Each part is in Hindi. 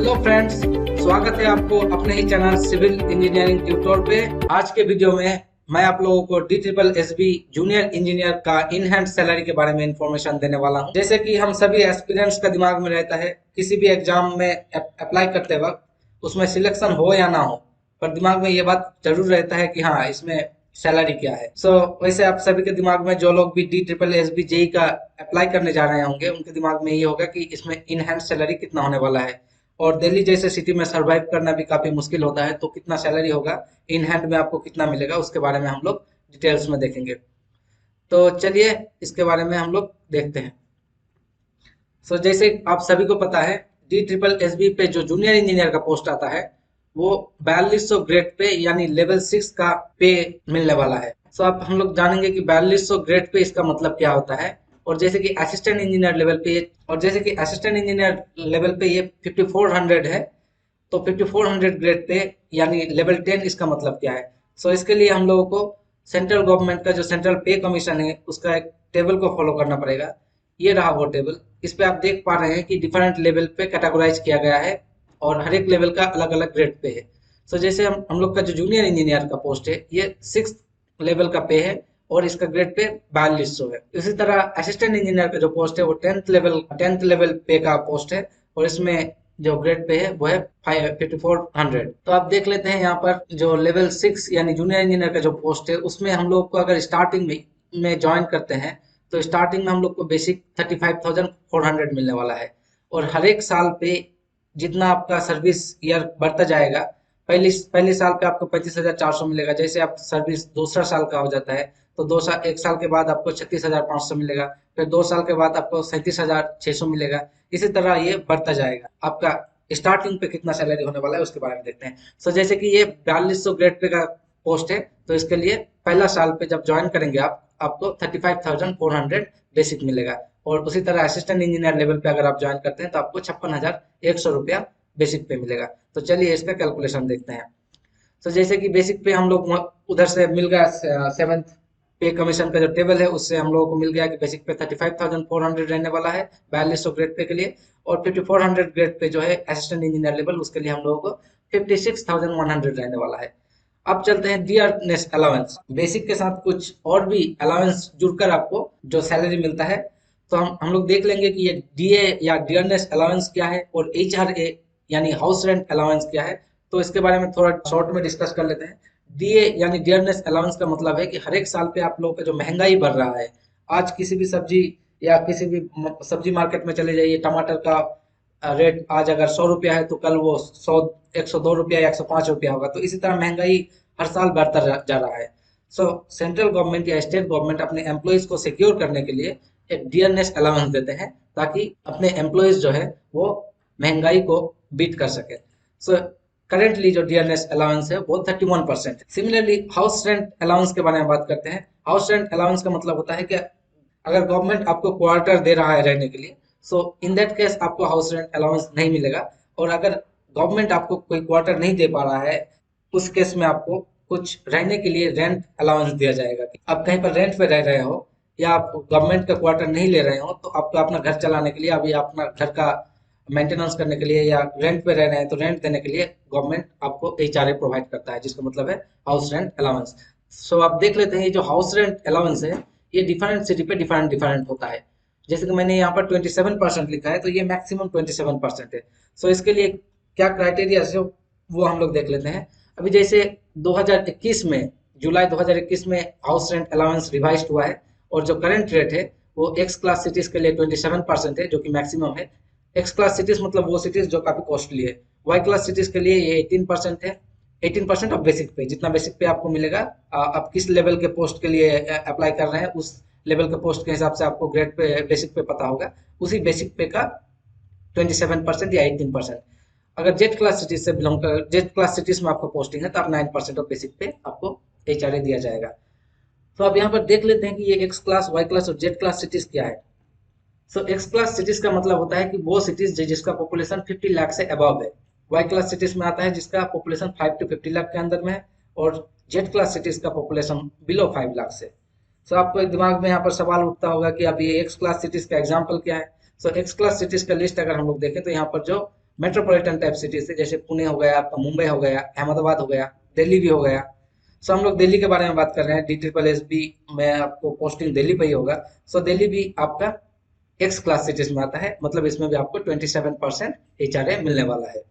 हेलो फ्रेंड्स, स्वागत है आपको अपने ही चैनल सिविल इंजीनियरिंग ट्यूटोर पे। आज के वीडियो में मैं आप लोगों को DSSB जूनियर इंजीनियर का इन हैंड सैलरी के बारे में इंफॉर्मेशन देने वाला हूं। जैसे कि हम सभी एस्पिरेंट्स का दिमाग में रहता है किसी भी एग्जाम में अप्लाई करते वक्त उसमें सिलेक्शन हो या ना हो, पर दिमाग में ये बात जरूर रहता है कि हाँ, इसमें सैलरी क्या है। वैसे आप सभी के दिमाग में जो लोग भी DSSB जेई का अप्लाई करने जा रहे होंगे उनके दिमाग में ये होगा कि इसमें इन हैंड सैलरी कितना होने वाला है, और दिल्ली जैसे सिटी में सरवाइव करना भी काफी मुश्किल होता है, तो कितना सैलरी होगा, इन हैंड में आपको कितना मिलेगा, उसके बारे में हम लोग डिटेल्स में देखेंगे। तो चलिए इसके बारे में हम लोग देखते हैं। जैसे आप सभी को पता है, DSSB पे जो जूनियर इंजीनियर का पोस्ट आता है वो 4200 ग्रेड पे यानी लेवल 6 का पे मिलने वाला है। आप हम लोग जानेंगे कि 4200 ग्रेड पे इसका मतलब क्या होता है। और जैसे कि असिस्टेंट इंजीनियर लेवल पे ये 5400 है, तो 5400 ग्रेड पे यानी लेवल 10 इसका मतलब क्या है। इसके लिए हम लोगों को सेंट्रल गवर्नमेंट का जो सेंट्रल पे कमीशन है उसका एक टेबल को फॉलो करना पड़ेगा। ये रहा वो टेबल। इस पे आप देख पा रहे हैं कि डिफरेंट लेवल पे कैटेगराइज किया गया है और हर एक लेवल का अलग अलग ग्रेड पे है। जैसे हम लोग का जो जूनियर इंजीनियर का पोस्ट है ये 6 लेवल का पे है और इसका ग्रेड पे 4200 है। इसी तरह असिस्टेंट इंजीनियर का जो पोस्ट है वो 10th लेवल पे का पोस्ट है और इसमें जो ग्रेड पे है वो है 5400। तो आप देख लेते हैं यहाँ पर जो लेवल 6 यानी जूनियर इंजीनियर का जो पोस्ट है उसमें हम लोग को अगर स्टार्टिंग में ज्वाइन करते हैं तो स्टार्टिंग में हम लोग को बेसिक 35,400 मिलने वाला है। और हर एक साल पे जितना आपका सर्विस ईयर बढ़ता जाएगा, पहले साल पे आपको 35,400 मिलेगा। जैसे आप सर्विस दूसरा साल का हो जाता है तो 1 साल के बाद आपको 36,500 मिलेगा, फिर 2 साल के बाद आपको 37,600 मिलेगा। इसी तरह ये बढ़ता जाएगा। आपका स्टार्टिंग पे कितना सैलरी होने वाला है उसके बारे में देखते हैं। जैसे कि ये 4200 ग्रेड पे का पोस्ट है, तो इसके लिए पहला साल पे जब ज्वाइन करेंगे आपको 35,400 बेसिक मिलेगा। और उसी तरह असिस्टेंट इंजीनियर लेवल पे अगर आप ज्वाइन करते हैं तो आपको 56,100 रुपया बेसिक पे मिलेगा। तो चलिए इसका कैलकुलेशन देखते हैं। जैसे कि बेसिक पे हम लोग उधर से मिल गया 7th पे कमीशन का जो टेबल है उससे हम लोगों को मिल गया कि बेसिक पे 35,400 रहने वाला है 4200 ग्रेड पे के लिए। और 5400 ग्रेड पे जो है असिस्टेंट इंजीनियर लेवल, उसके लिए हम लोगों को 56,100 रहने वाला है। अब चलते हैं डियरनेस अलाउंस। बेसिक के साथ कुछ और भी अलाउंस जुड़कर आपको जो सैलरी मिलता है, तो हम लोग देख लेंगे कि ये डीए या डियरनेस अलाउंस क्या है और HRA यानी हाउस रेंट अलाउंस क्या है। तो इसके बारे में थोड़ा शॉर्ट में डिस्कस कर लेते हैं। डीए यानी डियरनेस अलाउंस का मतलब है कि हर एक साल पे आप लोगों का जो महंगाई बढ़ रहा है, आज किसी भी सब्जी या किसी भी सब्जी मार्केट में चले जाइए, टमाटर का रेट आज अगर 100 रुपया है तो कल वो 102 रुपया या 105 रुपया होगा। तो इसी तरह महंगाई हर साल बढ़ता जा रहा है। सेंट्रल गवर्नमेंट या स्टेट गवर्नमेंट अपने एम्प्लॉयज को सिक्योर करने के लिए एक डियरनेस अलाउंस देते हैं ताकि अपने एम्प्लॉयज जो है वो महंगाई को बीट कर सके। करेंटली जो डियरनेस अलाउंस है वो 31% है। सिमिलरली हाउस रेंट अलाउंस के बारे में बात करते हैं। हाउस रेंट अलाउंस का मतलब होता है कि अगर गवर्नमेंट आपको क्वार्टर दे रहा है रहने के लिए, इन दैट केस आपको हाउस रेंट अलाउंस नहीं मिलेगा। और अगर गवर्नमेंट आपको कोई क्वार्टर नहीं दे पा रहा है, उस केस में आपको कुछ रहने के लिए रेंट अलाउंस दिया जाएगा। आप कहीं पर रेंट पे रह रहे हो या आप गवर्नमेंट का क्वार्टर नहीं ले रहे हो, तो आपको अपना घर चलाने के लिए, अभी अपना घर का मेंटेनेंस करने के लिए या रेंट पे रह रहे हैं तो रेंट देने के लिए गवर्नमेंट आपको HRA प्रोवाइड करता है, जिसका मतलब है हाउस रेंट अलाउंस। आप देख लेते हैं ये जो हाउस रेंट अलाउंस है ये डिफरेंट सिटी पे डिफरेंट होता है। जैसे कि मैंने यहाँ पर 27% लिखा है, तो ये मैक्सिमम 27% है। इसके लिए क्या क्राइटेरिया है वो हम लोग देख लेते हैं। अभी जैसे 2021 में, जुलाई 2021 में हाउस रेंट अलाउंस रिवाइज हुआ है और जो करंट रेट है वो एक्स क्लास सिटीज के लिए 27% है, जो कि मैक्सिमम है। एक्स क्लास सिटीज मतलब वो सिटीज जो काफी कॉस्टली है। वाई क्लास सिटीज के लिए ये 18% है। 18% ऑफ बेसिक पे, जितना बेसिक पे आपको मिलेगा, आप किस लेवल के पोस्ट के लिए अप्लाई कर रहे हैं उस लेवल के पोस्ट के हिसाब से आपको ग्रेड पे बेसिक पे पता होगा, उसी बेसिक पे का 27% या 18%। अगर जेड क्लास सिटीज में आपको पोस्टिंग है तो आप 9% ऑफ बेसिक पे आपको HRA दिया जाएगा। तो आप यहाँ पर देख लेते हैं कि ये एक्स क्लास, वाई क्लास और जेड क्लास सिटीज क्या है। एक्स क्लास सिटीज का मतलब होता है कि वो सिटीज जिसका पॉपुलेशन 50 लाख से अबव है। वाई क्लास सिटीज में आता है जिसका पॉपुलेशन 5 to 50 लाख के अंदर में है, और जेड क्लास सिटीज का पॉपुलेशन बिलो 5 लाख से। आपको दिमाग में यहाँ पर सवाल उठता होगा कि अब ये एक्स क्लास सिटीज का एग्जाम्पल क्या है। एक्स क्लास सिटीज का लिस्ट अगर हम लोग देखें तो यहाँ पर जो मेट्रोपॉलिटन टाइप सिटीज थे, जैसे पुणे हो गया, आपका मुंबई हो गया, अहमदाबाद हो गया, दिल्ली भी हो गया। सो हम लोग दिल्ली के बारे में बात कर रहे हैं, DSSB में आपको पोस्टिंग दिल्ली पे ही होगा। सो दिल्ली भी आपका एक्स क्लास सिटीज में आता है, मतलब इसमें भी आपको 27% HRA मिलने वाला है।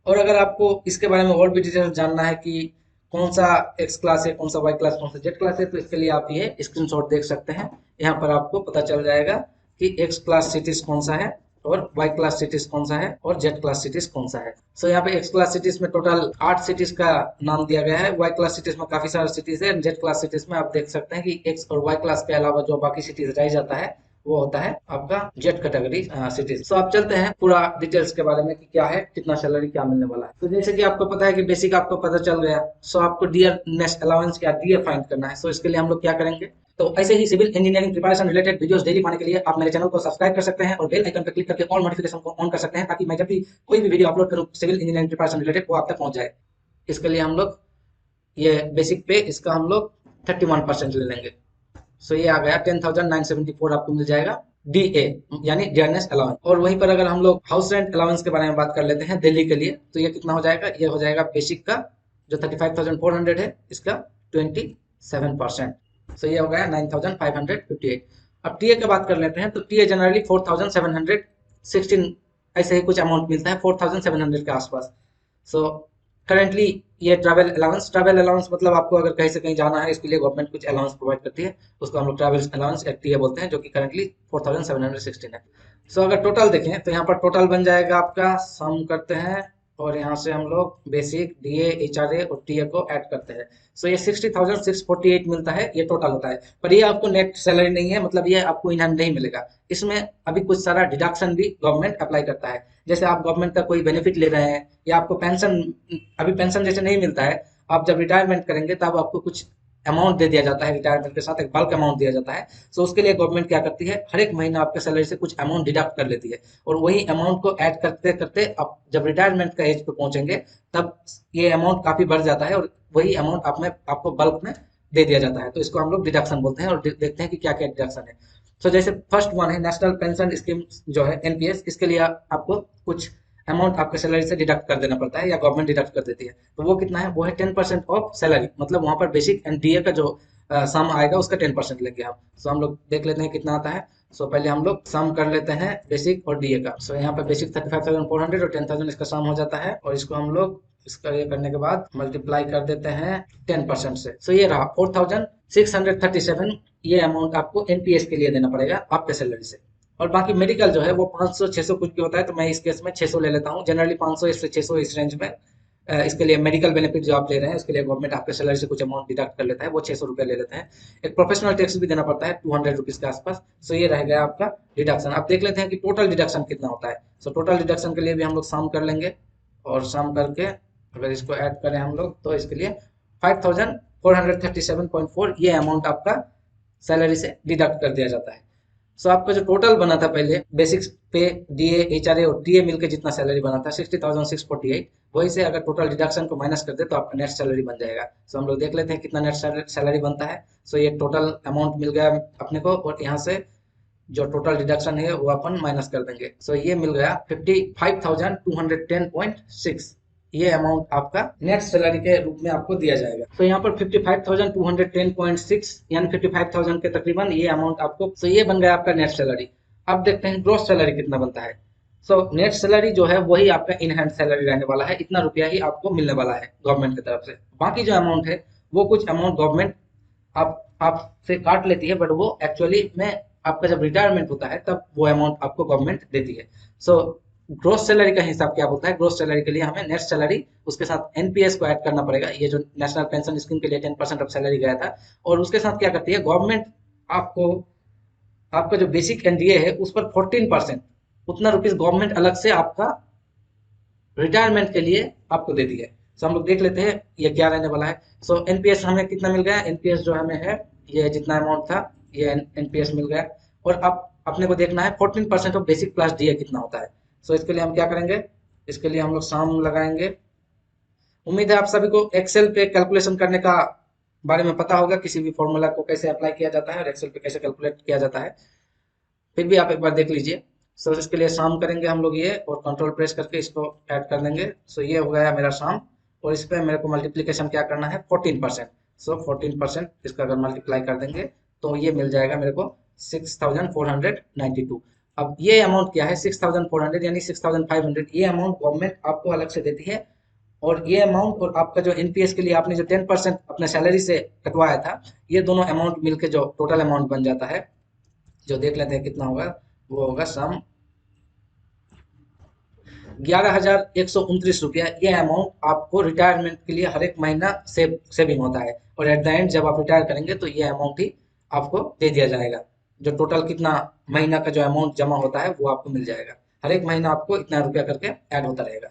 और अगर आपको इसके बारे में और भी डिटेल जानना है कि कौन सा एक्स क्लास है, कौन सा वाई क्लास, कौन सा जेड क्लास है, तो इसके लिए आप ये स्क्रीनशॉट देख सकते हैं। यहाँ पर आपको पता चल जाएगा कि एक्स क्लास सिटीज कौन सा है और वाई क्लास सिटीज कौन सा है और जेड क्लास सिटीज कौन सा है। सो यहाँ पे एक्स क्लास सिटीज में टोटल 8 सिटीज का नाम दिया गया है, वाई क्लास सिटीज में काफी सारे सिटीज है, जेड क्लास सिटीज में आप देख सकते हैं कि एक्स और वाई क्लास के अलावा जो बाकी सिटीज रह जाता है वो होता है आपका जेड कैटेगरी सिटीज। सो आप चलते हैं पूरा डिटेल्स के बारे में कि क्या है, कितना सैलरी क्या मिलने वाला है। तो जैसे कि आपको पता है कि बेसिक आपको पता चल गया। सो आपको डियर नेस्ट अलाउंस या डीए फाइंड करना है। सो इसके लिए हम लोग क्या करेंगे, तो ऐसे ही civil engineering preparation related videos daily पाने के लिए आप मेरे चैनल को सब्सक्राइब कर सकते हैं और बेल आइकन पर क्लिक करके ऑल नोटिफिकेशन को ऑन कर सकते हैं, ताकि मैं जब भी कोई भी वीडियो अपलोड करूं सिविल इंजीनियरिंग प्रिपरेशन रिलेटेड वो आप तक पहुंच जाए। इसके लिए हम लोग ये बेसिक पे इसका हम लोग 31% ले लेंगे। सो ये आ गया 10,974 आपको मिल जाएगा DA यानी डियरनेस अलाउंस। और वहीं पर अगर हम लोग हाउस रेंट अलाउंस के बारे में बात कर लेते हैं दिल्ली के लिए, तो ये कितना हो जाएगा, ये हो जाएगा बेसिक का जो 35,400 है इसका 27%। सो ये हो गया 9,558। अब टीए की बात कर लेते हैं, तो टीए जनरली 4,716 ऐसे ही कुछ अमाउंट मिलता है, 4,700 के आसपास। सो करेंटली ये ट्रैवल अलाउंस मतलब आपको अगर कहीं से कहीं जाना है, इसके लिए गवर्नमेंट कुछ अलाउंस प्रोवाइड करती है, उसको हम लोग ट्रैवल अलाउंस टीए बोलते हैं, जो कि करेंटली 4,716 है। सो अगर टोटल देखें तो यहाँ पर टोटल बन जाएगा आपका, सम करते हैं और यहाँ से हम लोग बेसिक डीए HRA और टीए को ऐड करते हैं। सो ये 60,648 मिलता है, ये टोटल होता है। पर ये आपको नेट सैलरी नहीं है, मतलब ये आपको इन हैंड नहीं मिलेगा। इसमें अभी कुछ सारा डिडक्शन भी गवर्नमेंट अप्लाई करता है। जैसे आप गवर्नमेंट का कोई बेनिफिट ले रहे हैं या आपको पेंशन, अभी पेंशन जैसे नहीं मिलता है, आप जब रिटायरमेंट करेंगे तब आपको कुछ अमाउंट दे दिया जाता है, रिटायरमेंट के साथ एक बल्क अमाउंट दिया जाता है। सो उसके लिए गवर्नमेंट क्या करती है, हर एक महीना आपके सैलरी से कुछ अमाउंट डिडक्ट कर लेती है और वही अमाउंट को ऐड करते करते आप जब रिटायरमेंट का एज पे पहुंचेंगे तब ये अमाउंट काफी बढ़ जाता है और वही अमाउंट आपको बल्क में दे दिया जाता है। तो इसको हम लोग डिडक्शन बोलते हैं और देखते हैं कि क्या क्या डिडक्शन है। तो जैसे फर्स्ट वन है नेशनल पेंशन स्कीम जो है NPS, इसके लिए आपको कुछ अमाउंट आपके सैलरी से डिडक्ट कर देना पड़ता है या गवर्नमेंट डिडक्ट कर देती है। तो वो कितना है, वो है 10% ऑफ सैलरी, मतलब वहां पर बेसिक एंड डीए का जो सम आएगा उसका 10% लेंगे हम। सो हम लोग देख लेते हैं कितना आता है। सो पहले हम लोग सम कर लेते हैं बेसिक और डीए का। सो यहाँ पर बेसिक 35,400 और 10,000 इसका सम हो जाता है, और इसको हम लोग इसका ये करने के बाद मल्टीप्लाई कर देते हैं 10% से। सो ये रहा 4,637, ये अमाउंट आपको NPS के लिए देना पड़ेगा आपके सैलरी से। और बाकी मेडिकल जो है वो 500-600 कुछ भी होता है, तो मैं इस केस में 600 ले लेता हूँ। जनरली 500 से 600 इस रेंज में इसके लिए मेडिकल बेनिफिट जो आप ले रहे हैं उसके लिए गवर्नमेंट आपके सैलरी से कुछ अमाउंट डिडक्ट कर लेता है, वो 600 रुपये ले लेते हैं। एक प्रोफेशनल टैक्स भी देना पड़ता है 200 रुपीज के आसपास। सो ये रह गया आपका डिडक्शन। अब देख लेते हैं कि टोटल डिडक्शन कितना होता है। सो टोटल डिडक्शन के लिए भी हम लोग सम कर लेंगे, और सम करके अगर इसको ऐड करें हम लोग तो इसके लिए 5,437.4 ये अमाउंट आपका सैलरी से डिडक्ट कर दिया जाता है। सो आपका जो टोटल बना था पहले बेसिक्स पे डीए HRA और टीए मिलकर जितना सैलरी बना था 60,648, वही से अगर टोटल डिडक्शन को माइनस कर दे तो आपका नेट सैलरी बन जाएगा। सो हम लोग देख लेते हैं कितना नेट सैलरी बनता है। सो ये टोटल अमाउंट मिल गया अपने को, और यहाँ से जो टोटल डिडक्शन है वो अपन माइनस कर देंगे। सो ये मिल गया 55,210.6, ये अमाउंट आपका नेट सैलरी के रूप में आपको दिया जाएगा। तो यहाँ पर 55,210.6 यानी 55,000 के तकरीबन ये अमाउंट आपको, तो ये बन गया आपका नेट सैलरी। अब देखते हैं ग्रॉस सैलरी कितना बनता है। सो नेट सैलरी जो है वही आपका इन हैंड सैलरी रहने वाला है, इतना रुपया ही आपको मिलने वाला है गवर्नमेंट की तरफ से। बाकी जो अमाउंट है वो कुछ अमाउंट गवर्नमेंट आपसे काट लेती है, बट वो एक्चुअली में आपका जब रिटायरमेंट होता है तब वो अमाउंट आपको गवर्नमेंट देती है। सो ग्रोस सैलरी का हिसाब क्या होता है, ग्रोस सैलरी के लिए हमें नेट सैलरी उसके साथ NPS को ऐड करना पड़ेगा, ये जो नेशनल पेंशन स्कीम के लिए 10% ऑफ सैलरी गया था। और उसके साथ क्या करती है गवर्नमेंट, आपको आपका जो बेसिक NDA है उस पर 14% उतना रुपीज गवर्नमेंट अलग से आपका रिटायरमेंट के लिए आपको देती है। सो हम लोग देख लेते हैं ये क्या रहने वाला है। सो NPS हमें कितना मिल गया, NPS जो हमें है ये जितना अमाउंट था ये NPS मिल गया। और अब अपने को देखना है 14% ऑफ बेसिक प्लस DA कितना होता है। सो इसके लिए हम क्या करेंगे, इसके लिए हम लोग सम लगाएंगे। उम्मीद है आप सभी को एक्सेल पे कैलकुलेशन करने का बारे में पता होगा, किसी भी फॉर्मूला को कैसे अप्लाई किया जाता है और एक्सेल पे कैसे कैलकुलेट किया जाता है। फिर भी आप एक बार देख लीजिए। सो इसके लिए शाम करेंगे हम लोग ये, और कंट्रोल प्रेस करके इसको ऐड कर देंगे। सो ये हो गया मेरा शाम, और इस पर मेरे को मल्टीप्लीकेशन क्या करना है, 14%। सो 14% इसका अगर मल्टीप्लाई कर देंगे तो ये मिल जाएगा मेरे को 6492। अब ये अमाउंट क्या है, 6400 यानी 6500, ये अमाउंट गवर्नमेंट आपको अलग से देती है। और ये अमाउंट और आपका जो एनपीएस के लिए आपने जो 10% अपने सैलरी से कटवाया था, ये दोनों अमाउंट मिलके जो टोटल अमाउंट बन जाता है, जो देख लेते हैं कितना होगा, वो होगा सम 11,129 रुपया। ये अमाउंट आपको रिटायरमेंट के लिए हर एक महीना सेविंग होता है, और एट द एंड जब आप रिटायर करेंगे तो ये अमाउंट ही आपको दे दिया जाएगा। जो टोटल कितना महीना का जो अमाउंट जमा होता है वो आपको मिल जाएगा, हर एक महीना आपको इतना रुपया करके ऐड होता रहेगा।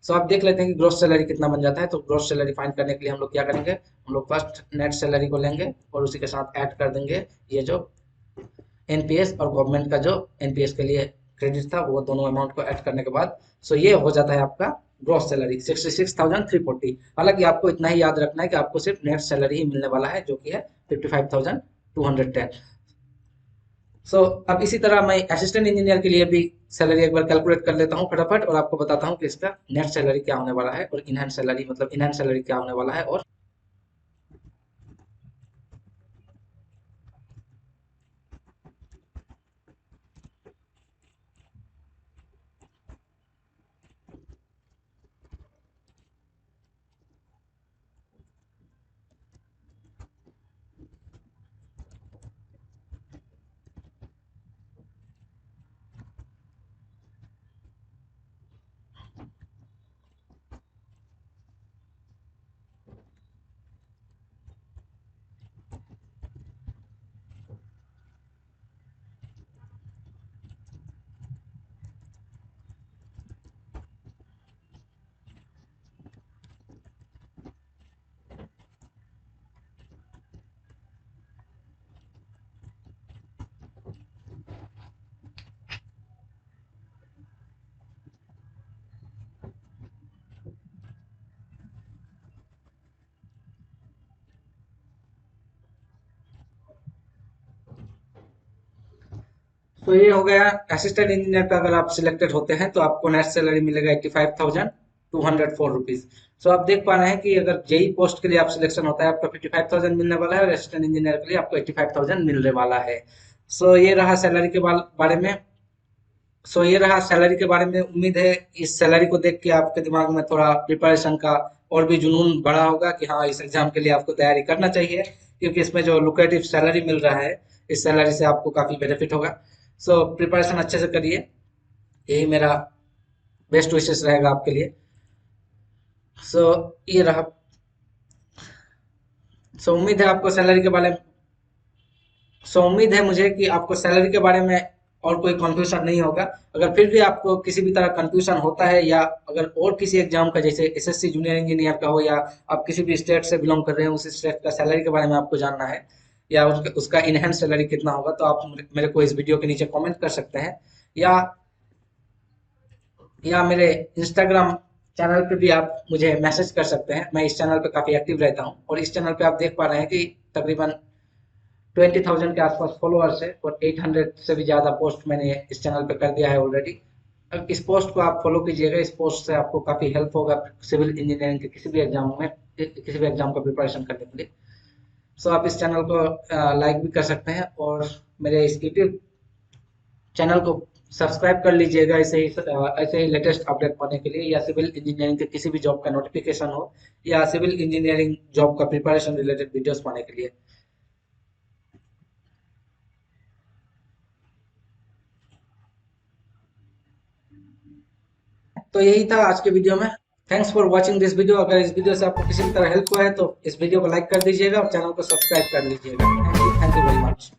सो आप देख लेते हैं कि ग्रोस सैलरी कितना बन जाता है। तो ग्रोस सैलरी फाइंड करने के लिए हम लोग क्या करेंगे, हम लोग फर्स्ट नेट सैलरी को लेंगे और उसी के साथ ऐड कर देंगे ये जो एनपीएस और गवर्नमेंट का जो एनपीएस के लिए क्रेडिट था, वो दोनों अमाउंट को ऐड करने के बाद सो ये हो जाता है आपका ग्रॉस सैलरी 66,340। हालांकि आपको इतना ही याद रखना है कि आपको सिर्फ नेट सैलरी ही मिलने वाला है, जो कि है 55,210। सो अब इसी तरह मैं असिस्टेंट इंजीनियर के लिए भी सैलरी एक बार कैलकुलेट कर लेता हूँ फटाफट, और आपको बताता हूँ कि इसका नेट सैलरी क्या होने वाला है और इनहैंड सैलरी मतलब इनहैंड सैलरी क्या होने वाला है। और तो ये हो गया असिस्टेंट इंजीनियर पे अगर आप सिलेक्टेड होते हैं तो आपको नेट सैलरी मिलेगा 85,204 रुपीज। सो आप देख पा रहे हैं कि अगर जेई पोस्ट के लिए आप सिलेक्शन होता है आपका 55,000 मिलने वाला है, और असिस्टेंट इंजीनियर के लिए आपको 85,000 मिलने वाला है। सो ये रहा सैलरी के बारे में। सो ये रहा सैलरी के बारे में। उम्मीद है इस सैलरी को देख के आपके दिमाग में थोड़ा प्रिपरेशन का और भी जुनून बढ़ा होगा कि हाँ इस एग्जाम के लिए आपको तैयारी करना चाहिए, क्योंकि इसमें जो लुक्रेटिव सैलरी मिल रहा है, इस सैलरी से आपको काफी बेनिफिट होगा। सो प्रिपरेशन अच्छे से करिए, यही मेरा बेस्ट विशेष रहेगा आपके लिए। सो ये रहा। सो उम्मीद है आपको सैलरी के बारे में सो उम्मीद है मुझे कि आपको सैलरी के बारे में और कोई कंफ्यूजन नहीं होगा। अगर फिर भी आपको किसी भी तरह कंफ्यूजन होता है, या अगर और किसी एग्जाम का जैसे एसएससी जूनियर इंजीनियर का हो, या आप किसी भी स्टेट से बिलोंग कर रहे हैं, उस स्टेट का सैलरी के बारे में आपको जानना है, या उसका इनहेंस सैलरी कितना होगा, तो आप मेरे को इस वीडियो के नीचे कमेंट कर सकते हैं, या मेरे इंस्टाग्राम चैनल पे भी आप मुझे मैसेज कर सकते हैं। मैं इस चैनल पे काफी एक्टिव रहता हूँ, और इस चैनल पे आप देख पा रहे हैं कि तकरीबन 20,000 के आसपास फॉलोअर्स है, और 800 से भी ज़्यादा पोस्ट मैंने इस चैनल पे कर दिया है ऑलरेडी। अब इस पोस्ट को आप फॉलो कीजिएगा, इस पोस्ट से आपको काफ़ी हेल्प होगा सिविल इंजीनियरिंग के किसी भी एग्जाम में, किसी भी एग्जाम का प्रिपरेशन करने के लिए। सो आप इस चैनल को लाइक भी कर सकते हैं, और मेरे इस यूट्यूब चैनल को सब्सक्राइब कर लीजिएगा ऐसे ही लेटेस्ट अपडेट पाने के लिए, या सिविल इंजीनियरिंग के किसी भी जॉब का नोटिफिकेशन हो, या सिविल इंजीनियरिंग जॉब का प्रिपरेशन रिलेटेड वीडियोस पाने के लिए। तो यही था आज के वीडियो में। Thanks for watching this video. अगर इस वीडियो से आपको किसी भी तरह हेल्प हुआ है तो इस वीडियो को लाइक कर दीजिएगा और चैनल को सब्सक्राइब कर लीजिएगा। Thank you very much.